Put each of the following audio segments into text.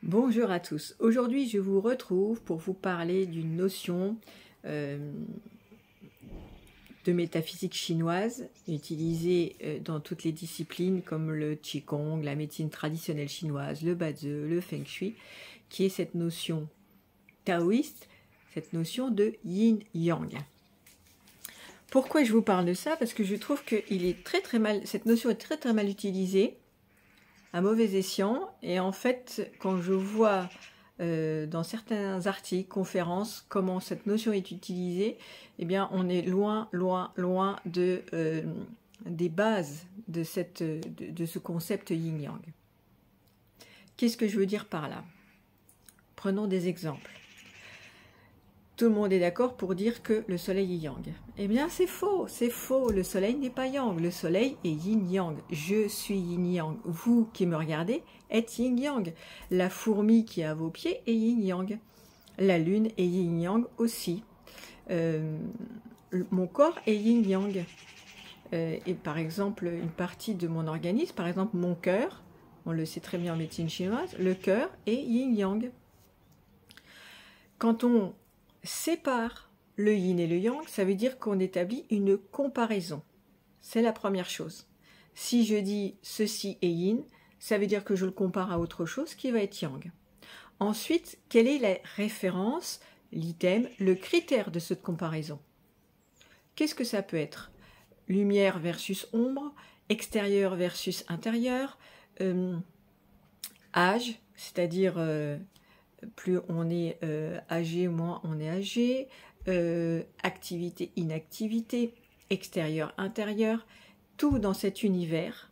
Bonjour à tous. Aujourd'hui, je vous retrouve pour vous parler d'une notion de métaphysique chinoise utilisée dans toutes les disciplines comme le Qigong, la médecine traditionnelle chinoise, le Bazi, le Feng Shui, qui est cette notion taoïste, cette notion de yin-yang. Pourquoi je vous parle de ça? Parce que je trouve que cette notion est très mal utilisée, à mauvais escient, et en fait, quand je vois dans certains articles, conférences, comment cette notion est utilisée, eh bien, on est loin des bases de ce concept yin-yang. Qu'est-ce que je veux dire par là? Prenons des exemples. Tout le monde est d'accord pour dire que le soleil est yang. Eh bien, c'est faux, le soleil n'est pas yang, le soleil est yin-yang. Je suis yin-yang, vous qui me regardez êtes yin-yang. La fourmi qui est à vos pieds est yin-yang. La lune est yin-yang aussi. Mon corps est yin-yang. Et par exemple, une partie de mon organisme, par exemple mon cœur, on le sait très bien en médecine chinoise, le cœur est yin-yang. Quand on sépare le yin et le yang, ça veut dire qu'on établit une comparaison. C'est la première chose. Si je dis ceci est yin, ça veut dire que je le compare à autre chose qui va être yang. Ensuite, quelle est la référence, l'item, le critère de cette comparaison? Qu'est-ce que ça peut être? Lumière versus ombre, extérieur versus intérieur, âge, c'est-à-dire plus on est âgé, moins on est âgé, activité, inactivité, extérieur, intérieur, tout dans cet univers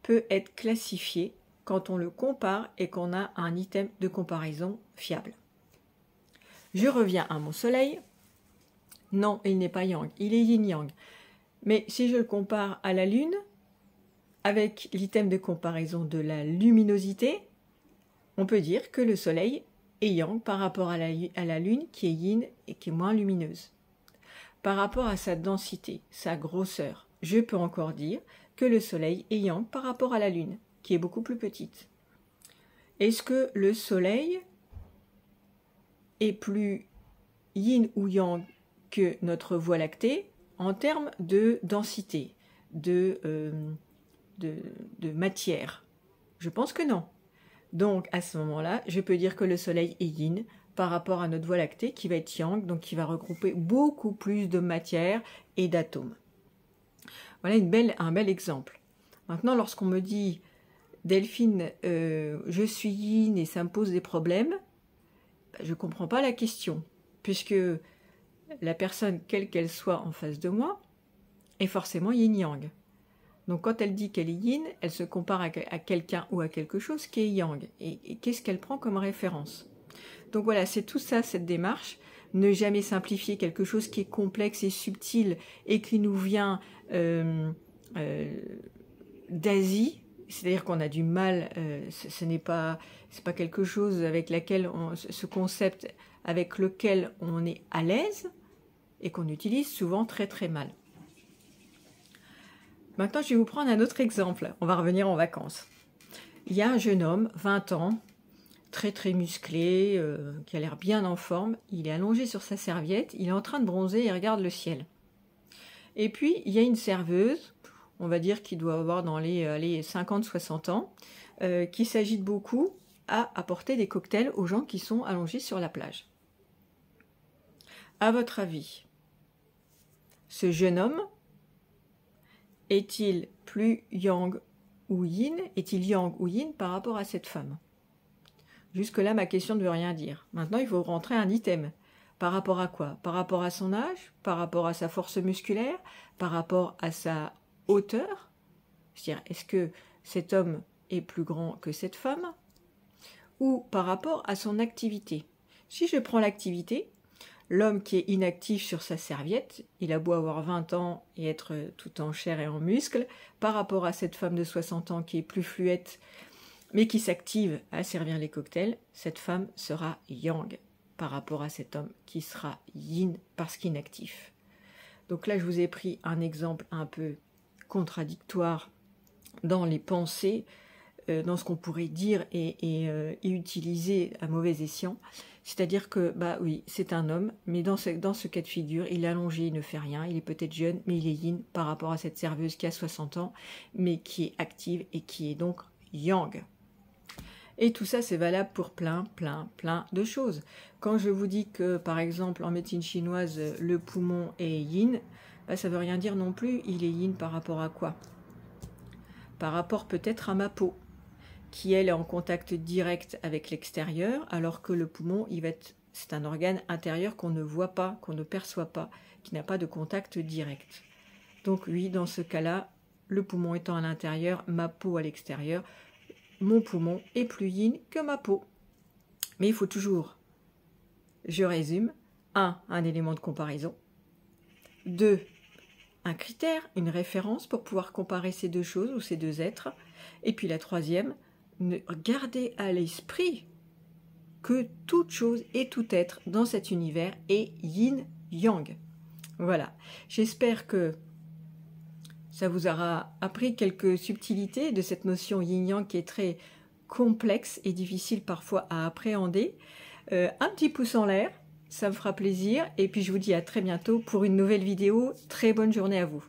peut être classifié quand on le compare et qu'on a un item de comparaison fiable. Je reviens à mon soleil. Non, il n'est pas yang, il est yin-yang. Mais si je le compare à la lune, avec l'item de comparaison de la luminosité, on peut dire que le soleil est yang par rapport à la lune qui est yin et qui est moins lumineuse. Par rapport à sa densité, sa grosseur, je peux encore dire que le soleil est yang par rapport à la lune qui est beaucoup plus petite. Est-ce que le soleil est plus yin ou yang que notre Voie lactée en termes de densité, de matière? Je pense que non. Donc, à ce moment-là, je peux dire que le soleil est yin par rapport à notre Voie lactée qui va être yang, donc qui va regrouper beaucoup plus de matière et d'atomes. Voilà un bel exemple. Maintenant, lorsqu'on me dit « Delphine, je suis yin et ça me pose des problèmes », je ne comprends pas la question, puisque la personne, quelle qu'elle soit en face de moi, est forcément yin-yang. Donc quand elle dit qu'elle est yin, elle se compare à quelqu'un ou à quelque chose qui est yang. Et qu'est-ce qu'elle prend comme référence? Donc voilà, c'est tout ça, cette démarche. Ne jamais simplifier quelque chose qui est complexe et subtil et qui nous vient d'Asie. C'est-à-dire qu'on a du mal, c'est pas quelque chose avec ce concept avec lequel on est à l'aise et qu'on utilise souvent très mal. Maintenant, je vais vous prendre un autre exemple. On va revenir en vacances. Il y a un jeune homme, 20 ans, très musclé, qui a l'air bien en forme. Il est allongé sur sa serviette, il est en train de bronzer et regarde le ciel. Et puis, il y a une serveuse, on va dire qu'il doit avoir dans les 50-60 ans, qui s'agite beaucoup à apporter des cocktails aux gens qui sont allongés sur la plage. À votre avis, ce jeune homme est-il plus yang ou yin? Est-il yang ou yin par rapport à cette femme? Jusque-là, ma question ne veut rien dire. Maintenant, il faut rentrer un item. Par rapport à quoi? Par rapport à son âge? Par rapport à sa force musculaire? Par rapport à sa hauteur? C'est-à-dire, est-ce que cet homme est plus grand que cette femme? Ou par rapport à son activité? Si je prends l'activité, l'homme qui est inactif sur sa serviette, il a beau avoir 20 ans et être tout en chair et en muscles, par rapport à cette femme de 60 ans qui est plus fluette, mais qui s'active à servir les cocktails, cette femme sera yang par rapport à cet homme qui sera yin parce qu'inactif. Donc là, je vous ai pris un exemple un peu contradictoire dans les pensées dans ce qu'on pourrait dire et utiliser à mauvais escient. C'est-à-dire que, bah oui, c'est un homme, mais dans ce cas de figure, il est allongé, il ne fait rien, il est peut-être jeune, mais il est yin par rapport à cette serveuse qui a 60 ans, mais qui est active et qui est donc yang. Et tout ça, c'est valable pour plein de choses. Quand je vous dis que, par exemple, en médecine chinoise, le poumon est yin, bah, ça ne veut rien dire non plus. Il est yin par rapport à quoi? Par rapport peut-être à ma peau, qui elle est en contact direct avec l'extérieur, alors que le poumon, c'est un organe intérieur qu'on ne voit pas, qu'on ne perçoit pas, qui n'a pas de contact direct. Donc oui, dans ce cas-là, le poumon étant à l'intérieur, ma peau à l'extérieur, mon poumon est plus yin que ma peau. Mais il faut toujours, je résume, 1. Un élément de comparaison. 2. Un critère, une référence pour pouvoir comparer ces deux choses ou ces deux êtres. Et puis la troisième, garder à l'esprit que toute chose et tout être dans cet univers est yin-yang. Voilà, j'espère que ça vous aura appris quelques subtilités de cette notion yin-yang qui est très complexe et difficile parfois à appréhender. Un petit pouce en l'air, ça me fera plaisir. Et puis je vous dis à très bientôt pour une nouvelle vidéo. Très bonne journée à vous.